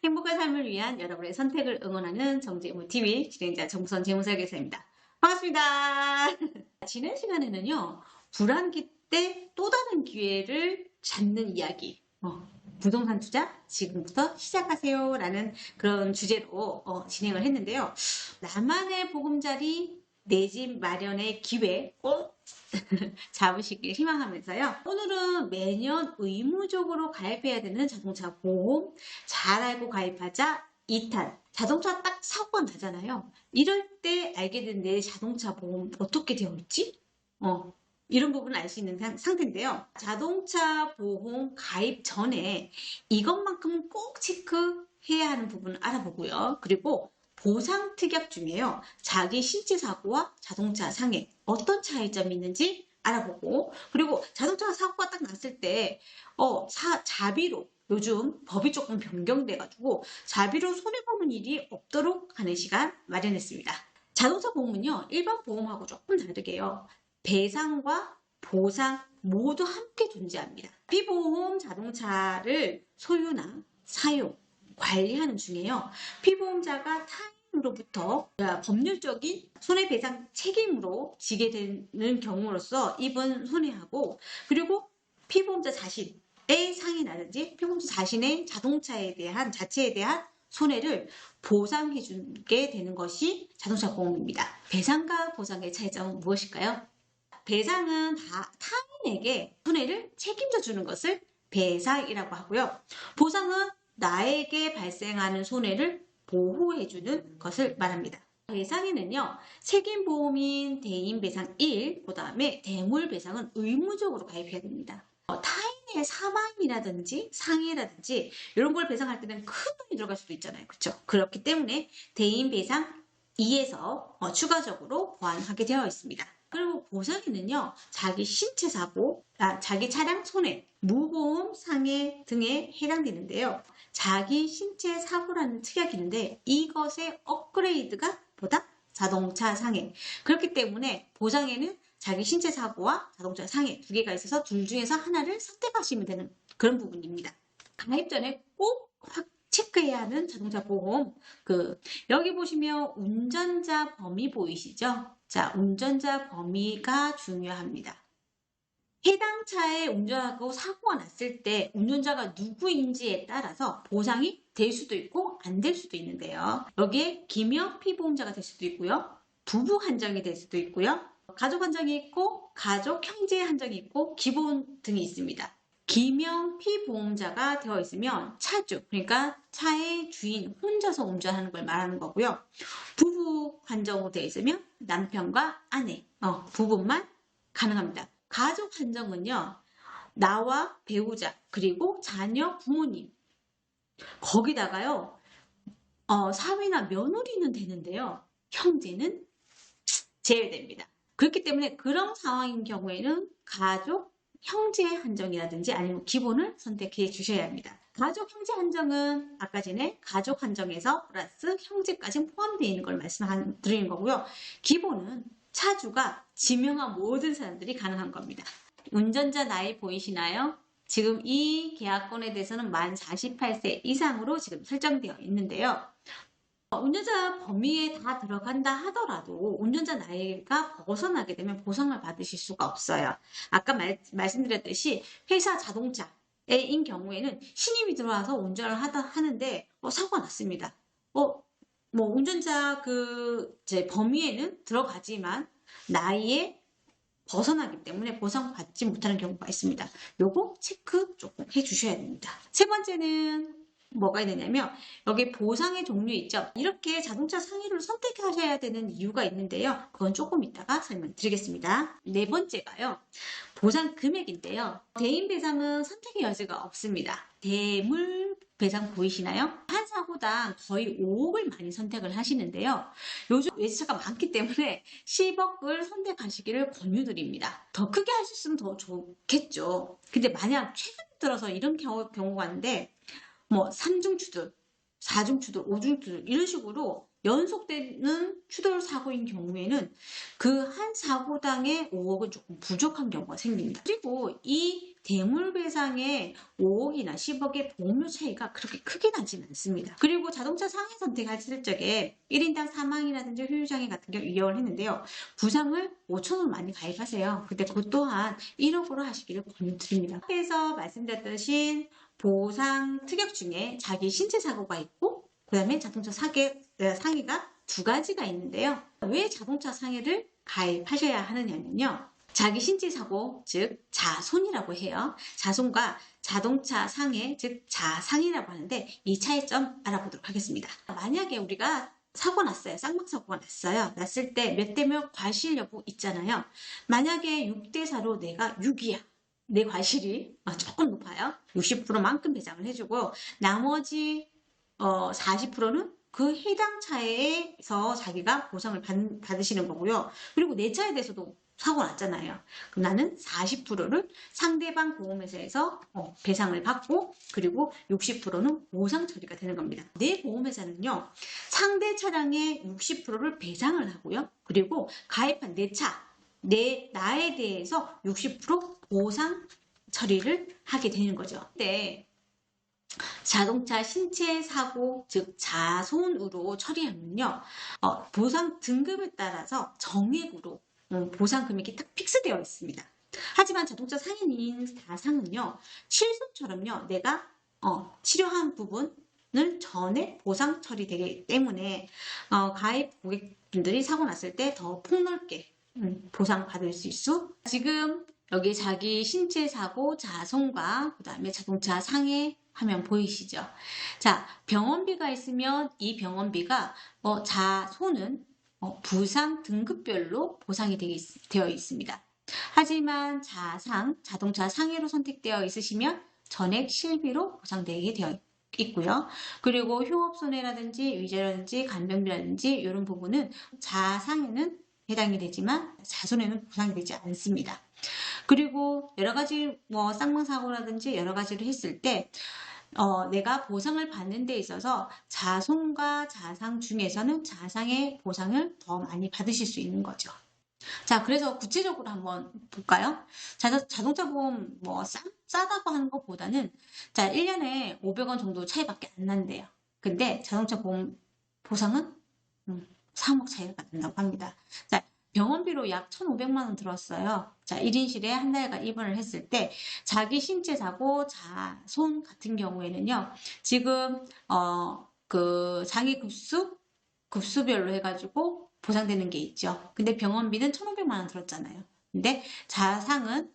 행복한 삶을 위한 여러분의 선택을 응원하는 정재무 TV 진행자 정선 재무설계사입니다. 반갑습니다. 지난 시간에는요, 불안기 때 또 다른 기회를 잡는 이야기, 부동산 투자 지금부터 시작하세요라는 그런 주제로 진행을 했는데요. 나만의 보금자리 내 집 마련의 기회 꼭 잡으시길 희망하면서요. 오늘은 매년 의무적으로 가입해야 되는 자동차 보험 잘 알고 가입하자 2탄. 자동차 딱 사고가 나잖아요. 이럴 때 알게 된 내 자동차 보험 어떻게 되어 있지? 이런 부분을 알 수 있는 상태인데요. 자동차 보험 가입 전에 이것만큼은 꼭 체크해야 하는 부분을 알아보고요. 그리고 보상 특약 중에요. 자기 신체 사고와 자동차 상해 어떤 차이점이 있는지 알아보고, 그리고 자동차 사고가 딱 났을 때 자비로, 요즘 법이 조금 변경돼가지고 자비로 손해보는 일이 없도록 하는 시간 마련했습니다. 자동차 보험은요, 일반 보험하고 조금 다르게요. 배상과 보상 모두 함께 존재합니다. 피보험 자동차를 소유나 사용, 관리하는 중에요. 피보험자가 타인으로부터 법률적인 손해배상 책임으로 지게 되는 경우로서 입은 손해하고, 그리고 피보험자 자신의 상해라든지 피보험자 자신의 자동차에 대한 자체에 대한 손해를 보상해 주게 되는 것이 자동차 보험입니다. 배상과 보상의 차이점은 무엇일까요? 배상은 다 타인에게 손해를 책임져 주는 것을 배상이라고 하고요. 보상은 나에게 발생하는 손해를 보호해주는 것을 말합니다. 배상에는요, 책임보험인 대인배상 1, 그 다음에 대물배상은 의무적으로 가입해야 됩니다. 타인의 사망이라든지 상해라든지 이런 걸 배상할 때는 큰 돈이 들어갈 수도 있잖아요. 그렇죠? 그렇기 때문에 대인배상 2에서 추가적으로 보완하게 되어 있습니다. 그리고 보상에는요, 자기 신체 사고, 자기 차량 손해, 무보험 상해 등에 해당되는데요. 자기 신체 사고라는 특약이 있는데 이것의 업그레이드가 보다 자동차 상해. 그렇기 때문에 보상에는 자기 신체 사고와 자동차 상해 두 개가 있어서 둘 중에서 하나를 선택하시면 되는 그런 부분입니다. 가입 전에 꼭 체크해야 하는 자동차 보험. 여기 보시면 운전자 범위 보이시죠? 자, 운전자 범위가 중요합니다. 해당 차에 운전하고 사고가 났을 때 운전자가 누구인지에 따라서 보상이 될 수도 있고 안 될 수도 있는데요. 여기에 기명 피보험자가 될 수도 있고요. 부부 한정이 될 수도 있고요. 가족 한정이 있고 가족 형제 한정이 있고 기본 등이 있습니다. 기명 피보험자가 되어 있으면 차주, 그러니까 차의 주인 혼자서 운전하는 걸 말하는 거고요. 부부 한정으로 되어 있으면 남편과 아내, 부부만 가능합니다. 가족 한정은요, 나와 배우자, 그리고 자녀 부모님. 거기다가요, 사위나 며느리는 되는데요, 형제는 제외됩니다. 그렇기 때문에 그런 상황인 경우에는 가족, 형제 한정이라든지 아니면 기본을 선택해 주셔야 합니다. 가족, 형제 한정은 아까 전에 가족 한정에서 플러스 형제까지 포함되어 있는 걸 말씀드리는 거고요. 기본은 차주가 지명한 모든 사람들이 가능한 겁니다. 운전자 나이 보이시나요? 지금 이 계약권에 대해서는 만 48세 이상으로 지금 설정되어 있는데요. 운전자 범위에 다 들어간다 하더라도 운전자 나이가 벗어나게 되면 보상을 받으실 수가 없어요. 아까 말씀드렸듯이 회사 자동차인 경우에는 신임이 들어와서 운전을 하는데 사고가 났습니다. 운전자 제 범위에는 들어가지만 나이에 벗어나기 때문에 보상받지 못하는 경우가 있습니다. 요거 체크 조금 해주셔야 됩니다. 세 번째는 뭐가 있느냐면 여기 보상의 종류 있죠. 이렇게 자동차 상해를 선택하셔야 되는 이유가 있는데요. 그건 조금 이따가 설명드리겠습니다. 네 번째가요. 보상 금액인데요. 대인 배상은 선택의 여지가 없습니다. 대물 배상 보이시나요? 한 사고당 거의 5억을 많이 선택을 하시는데요. 요즘 외제차가 많기 때문에 10억을 선택하시기를 권유드립니다. 더 크게 하셨으면 더 좋겠죠. 근데 만약 최근 들어서 이런 경우가 있는데 3중 추돌, 4중 추돌, 5중 추돌 이런 식으로 연속되는 추돌 사고인 경우에는 그 한 사고당의 5억은 조금 부족한 경우가 생깁니다. 그리고 이 대물배상의 5억이나 10억의 보험료 차이가 그렇게 크게 나진 않습니다. 그리고 자동차 상해 선택하실 적에 1인당 사망이라든지 후유장애 같은 경우 이용을 했는데요. 부상을 5천원 많이 가입하세요. 근데 그것 또한 1억으로 하시기를 권유드립니다. 앞에서 말씀드렸듯이 보상 특약 중에 자기 신체 사고가 있고 그 다음에 자동차 상해가 두 가지가 있는데요. 왜 자동차 상해를 가입하셔야 하느냐면요. 자기 신체 사고, 즉 자손이라고 해요. 자손과 자동차 상해, 즉 자상이라고 하는데 이 차이점 알아보도록 하겠습니다. 만약에 우리가 사고 났어요. 쌍방사고가 났어요. 났을 때 몇 대 몇 과실 여부 있잖아요. 만약에 6대4로 내가 6이야. 내 과실이 조금 높아요. 60%만큼 배상을 해주고 나머지 40%는 그 해당 차에서 자기가 보상을 받으시는 거고요. 그리고 내 차에 대해서도 사고 났잖아요. 그럼 나는 40%를 상대방 보험회사에서 배상을 받고 그리고 60%는 보상 처리가 되는 겁니다. 내 보험회사는요. 상대 차량의 60%를 배상을 하고요. 그리고 가입한 내 차, 나에 대해서 60% 보상 처리를 하게 되는 거죠. 근데 자동차 신체 사고, 즉 자손으로 처리하면요. 보상 등급에 따라서 정액으로 보상 금액이 딱 픽스되어 있습니다. 하지만 자동차 상해인 자상은요. 실손처럼요. 내가 치료한 부분을 전액 보상 처리되기 때문에 가입 고객분들이 사고 났을 때 더 폭넓게 보상받을 수 있어. 지금 여기 자기 신체 사고, 자손과 그 다음에 자동차 상해 하면 보이시죠? 자, 병원비가 있으면 이 병원비가 자손은 부상 등급별로 보상이 되어 있습니다. 하지만 자동차 상해로 선택되어 있으시면 전액 실비로 보상되게 되어 있고요. 그리고 휴업손해라든지 위자료라든지 간병비라든지 이런 부분은 자상해는 해당이 되지만 자손에는 보상이 되지 않습니다. 그리고 여러 가지 쌍방사고라든지 여러 가지를 했을 때 내가 보상을 받는 데 있어서 자손과 자상 중에서는 자상의 보상을 더 많이 받으실 수 있는 거죠. 자, 그래서 구체적으로 한번 볼까요? 자동차 보험 싸다고 하는 것보다는 자, 1년에 500원 정도 차이밖에 안 난대요. 근데 자동차 보험 보상은 3억 차이가 난다고 합니다. 자, 병원비로 약 1,500만 원 들었어요. 자, 1인실에 한 달간 입원을 했을 때 자기 신체 사고 자손 같은 경우에는요. 지금 그 장애 급수별로 해가지고 보상되는 게 있죠. 근데 병원비는 1,500만 원 들었잖아요. 근데 자상은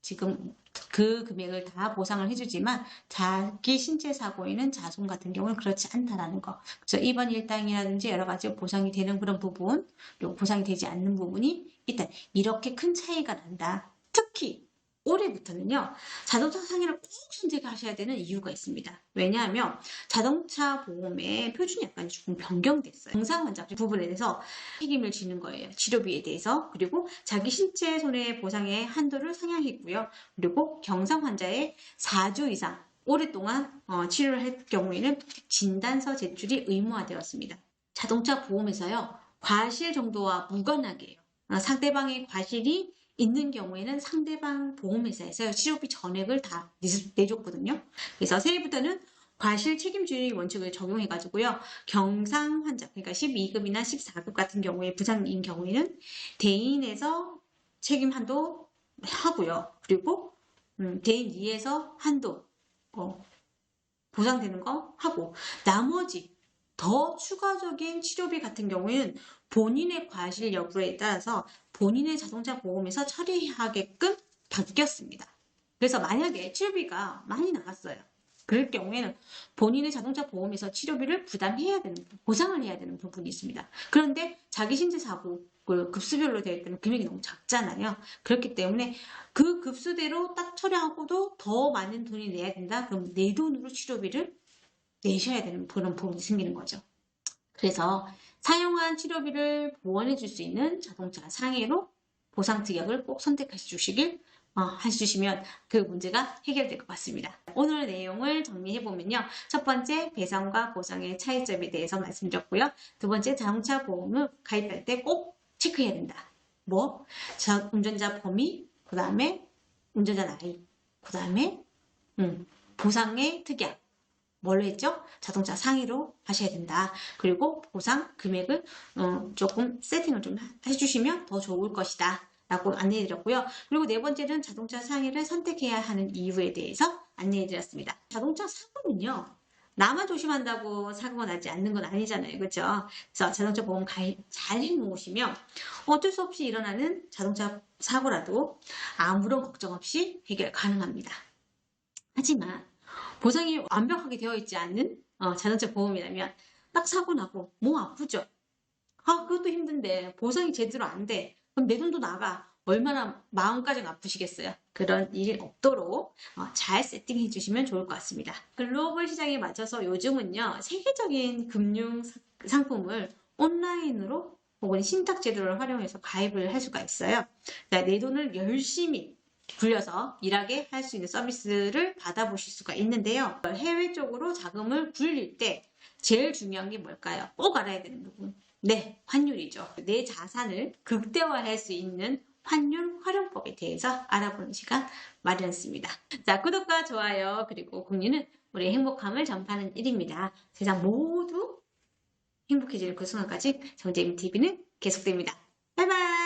지금 그 금액을 다 보상을 해주지만 자기 신체 사고에는 자손 같은 경우는 그렇지 않다라는 거. 그래서 입원 일당이라든지 여러 가지 보상이 되는 그런 부분, 그리고 보상이 되지 않는 부분이 있다. 이렇게 큰 차이가 난다. 특히 올해부터는요. 자동차 상해를 꼭 선택하셔야 되는 이유가 있습니다. 왜냐하면 자동차 보험의 표준이 약간 조금 변경됐어요. 정상 환자 부분에 대해서 책임을 지는 거예요. 치료비에 대해서. 그리고 자기 신체 손해 보상의 한도를 상향했고요. 그리고 경상 환자의 4주 이상 오랫동안 치료를 할 경우에는 진단서 제출이 의무화되었습니다. 자동차 보험에서요. 과실 정도와 무관하게 상대방의 과실이 있는 경우에는 상대방 보험회사에서 치료비 전액을 다 내줬거든요. 그래서 새해부터는 과실 책임주의 원칙을 적용해가지고요. 경상 환자, 그러니까 12급이나 14급 같은 경우에 부상인 경우에는 대인에서 책임 한도 하고요. 그리고 대인 2에서 한도 보상되는 거 하고 나머지 더 추가적인 치료비 같은 경우에는 본인의 과실 여부에 따라서 본인의 자동차 보험에서 처리하게끔 바뀌었습니다. 그래서 만약에 치료비가 많이 나갔어요. 그럴 경우에는 본인의 자동차 보험에서 치료비를 부담해야 되는, 보상을 해야 되는 부분이 있습니다. 그런데 자기 신체 사고 급수별로 되어 있는 금액이 너무 작잖아요. 그렇기 때문에 그 급수대로 딱 처리하고도 더 많은 돈이 내야 된다. 그럼 내 돈으로 치료비를 내셔야 되는 그런 부분이 생기는 거죠. 그래서 사용한 치료비를 보완해 줄 수 있는 자동차 상해로 보상 특약을 꼭 선택해 주시길 해주시면 그 문제가 해결될 것 같습니다. 오늘 내용을 정리해보면요. 첫 번째, 배상과 보상의 차이점에 대해서 말씀드렸고요. 두 번째, 자동차 보험을 가입할 때 꼭 체크해야 된다. 뭐? 운전자 범위, 그 다음에 운전자 나이, 그 다음에 보상의 특약. 뭘로 했죠? 자동차 상위로 하셔야 된다. 그리고 보상 금액을 조금 세팅을 좀 해주시면 더 좋을 것이다. 라고 안내해드렸고요. 그리고 네 번째는 자동차 상위를 선택해야 하는 이유에 대해서 안내해드렸습니다. 자동차 사고는요. 나만 조심한다고 사고가 나지 않는 건 아니잖아요. 그렇죠? 그래서 자동차 보험 가입 잘 해놓으시면 어쩔 수 없이 일어나는 자동차 사고라도 아무런 걱정 없이 해결 가능합니다. 하지만 보상이 완벽하게 되어 있지 않는 자동차 보험이라면 딱 사고 나고 몸 아프죠. 그것도 힘든데 보상이 제대로 안 돼. 그럼 내 돈도 나가. 얼마나 마음까지 아프시겠어요. 그런 일이 없도록 잘 세팅해 주시면 좋을 것 같습니다. 글로벌 시장에 맞춰서 요즘은요. 세계적인 금융 상품을 온라인으로 혹은 신탁 제도를 활용해서 가입을 할 수가 있어요. 내 돈을 열심히 굴려서 일하게 할 수 있는 서비스를 받아보실 수가 있는데요. 해외 쪽으로 자금을 굴릴 때 제일 중요한 게 뭘까요? 꼭 알아야 되는 부분. 네, 환율이죠. 내 자산을 극대화할 수 있는 환율 활용법에 대해서 알아보는 시간 마련했습니다. 자, 구독과 좋아요 그리고 공유는 우리의 행복함을 전파하는 일입니다. 세상 모두 행복해지는 그 순간까지 정재민TV는 계속됩니다. 바이바이.